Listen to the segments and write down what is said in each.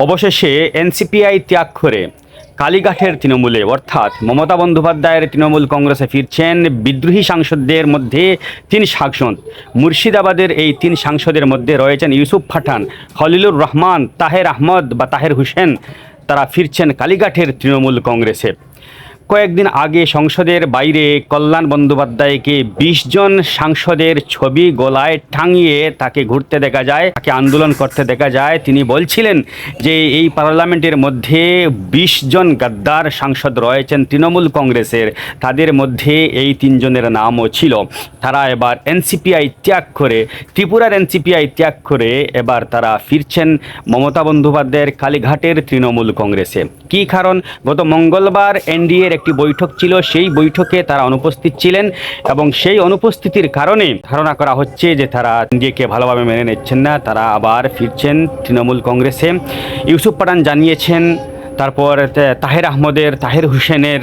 অবশেষে এনসিপিআই ত্যাগ করে কালীঘাটের তৃণমূলে অর্থাৎ মমতা বন্দ্যোপাধ্যায়ের তৃণমূল কংগ্রেসে ফিরছেন বিদ্রোহী সাংসদদের মধ্যে 3 সাংসদ। মুর্শিদাবাদের এই 3 সাংসদের মধ্যে রয়েছেন ইউসুফ পাঠান, খলিলুর রহমান, তাহের আহমদ বা তাহের হোসেন। তারা ফিরছেন কালীঘাটের তৃণমূল কংগ্রেসে। কয়েকদিন আগে সংসদের বাইরে কল্যাণ বন্দ্যোপাধ্যায়কে 20 জন সাংসদের ছবি গলায় টাঙিয়ে তাকে ঘুরতে দেখা যায়, তাকে আন্দোলন করতে দেখা যায়। তিনি বলছিলেন যে এই পার্লামেন্টের মধ্যে 20 জন গাদ্দার সাংসদ রয়েছেন তৃণমূল কংগ্রেসের, তাদের মধ্যে এই 3 জনের নামও ছিল। তারা এবার এনসিপিআই ত্যাগ করে, ত্রিপুরার এনসিপিআই ত্যাগ করে এবার তারা ফিরছেন মমতা বন্দ্যোপাধ্যায়ের কালীঘাটের তৃণমূল কংগ্রেসে। কী কারণ? গত মঙ্গলবার এনডিএর একটি বৈঠক ছিল, সেই বৈঠকে তারা অনুপস্থিত ছিলেন এবং সেই অনুপস্থিতির কারণে ধারণা করা হচ্ছে যে তারা এনডিএকে ভালোভাবে মেনে নিচ্ছেন না, তারা আবার ফিরছেন তৃণমূল কংগ্রেসে। ইউসুফ পাঠান জানিয়েছেন, তারপর তাহের হোসেনের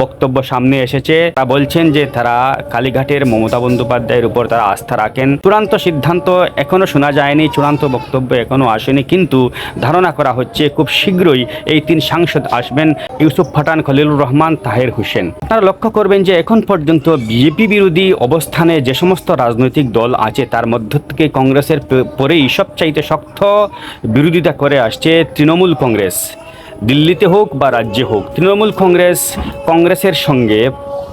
বক্তব্য সামনে এসেছে। তারা বলছেন যে তারা কালীঘাটের মমতা বন্দ্যোপাধ্যায়ের উপর তারা আস্থা রাখেন। চূড়ান্ত সিদ্ধান্ত এখনও শোনা যায়নি, চূড়ান্ত বক্তব্য এখনও আসেনি, কিন্তু ধারণা করা হচ্ছে খুব শীঘ্রই এই 3 সাংসদ আসবেন, ইউসুফ পাঠান, খলিলুর রহমান, তাহের হোসেন। আপনারা লক্ষ্য করবেন যে এখন পর্যন্ত বিজেপি বিরোধী অবস্থানে যে সমস্ত রাজনৈতিক দল আছে তার মধ্য থেকে কংগ্রেসের পরেই সবচাইতে শক্ত বিরোধিতা করে আসছে তৃণমূল কংগ্রেস। দিল্লিতে হোক বা রাজ্যে হোক, তৃণমূল কংগ্রেসের সঙ্গে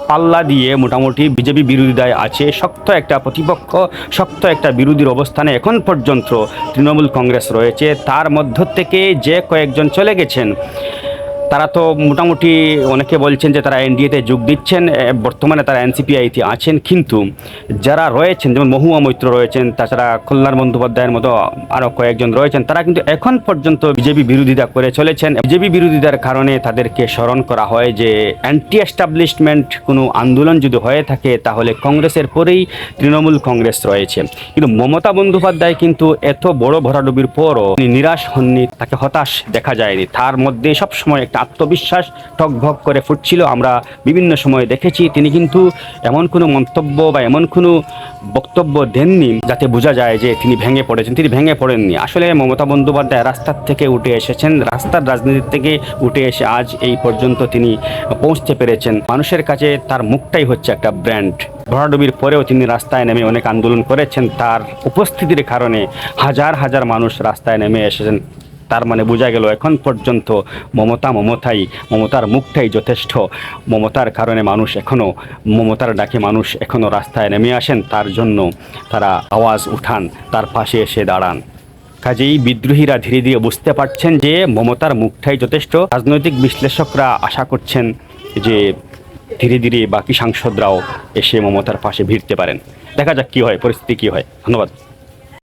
পাল্লা দিয়ে মোটামুটি বিজেপি বিরোধিতায় আছে। শক্ত একটা প্রতিপক্ষ, শক্ত একটা বিরোধীর অবস্থানে এখন পর্যন্ত তৃণমূল কংগ্রেস রয়েছে। তার মধ্য থেকে যে কয়েকজন চলে গেছেন তারা তো মোটামুটি অনেকে বলছেন যে তারা এনডিএতে যোগ দিচ্ছেন, বর্তমানে তারা এনসিপিআইতে আছেন। কিন্তু যারা রয়েছেন, যেমন মহুয়া মৈত্র রয়েছেন, তাছাড়া কল্যাণ বন্দ্যোপাধ্যায়ের মতো আরও কয়েকজন রয়েছেন, তারা কিন্তু এখন পর্যন্ত বিজেপি বিরোধিতা করে চলেছেন। বিজেপি বিরোধিতার কারণে তাদেরকে স্মরণ করা হয় যে অ্যান্টি এস্টাবলিশমেন্ট কোনো আন্দোলন যদি হয়ে থাকে তাহলে কংগ্রেসের পরেই তৃণমূল কংগ্রেস রয়েছে। কিন্তু মমতা বন্দ্যোপাধ্যায় কিন্তু এত বড় ভরাডুবির পরও তিনি নিরাশ হননি, তাকে হতাশ দেখা যায়নি। তার মধ্যে সবসময় আত্মবিশ্বাস টকভক করে ফুটছিল। আমরা বিভিন্ন সময় দেখেছি তিনি কিন্তু এমন কোনো মন্তব্য বা এমন কোনো বক্তব্য দেননি যাতে বোঝা যায় যে তিনি ভেঙে পড়েছেন। তিনি ভেঙে পড়েননি। আসলে মমতা বন্দ্যোপাধ্যায় রাস্তার থেকে উঠে এসেছেন, রাস্তার রাজনীতির থেকে উঠে এসে আজ এই পর্যন্ত তিনি পৌঁছতে পেরেছেন। মানুষের কাছে তার মুখটাই হচ্ছে একটা ব্র্যান্ড। ভরাডুবির পরেও তিনি রাস্তায় নেমে অনেক আন্দোলন করেছেন, তার উপস্থিতির কারণে হাজার হাজার মানুষ রাস্তায় নেমে এসেছেন। তার মানে বোঝা গেল এখন পর্যন্ত মমতার মুখটাই যথেষ্ট। মমতার কারণে মানুষ এখনও, মমতার ডাকে মানুষ এখনও রাস্তায় নেমে আসেন, তার জন্য তারা আওয়াজ উঠান, তার পাশে এসে দাঁড়ান। কাজেই বিদ্রোহীরা ধীরে ধীরে বুঝতে পারছেন যে মমতার মুখটাই যথেষ্ট। রাজনৈতিক বিশ্লেষকরা আশা করছেন যে ধীরে ধীরে বাকি সাংসদরাও এসে মমতার পাশে ভিড়তে পারেন। দেখা যাক কী হয়, পরিস্থিতি কী হয়। ধন্যবাদ।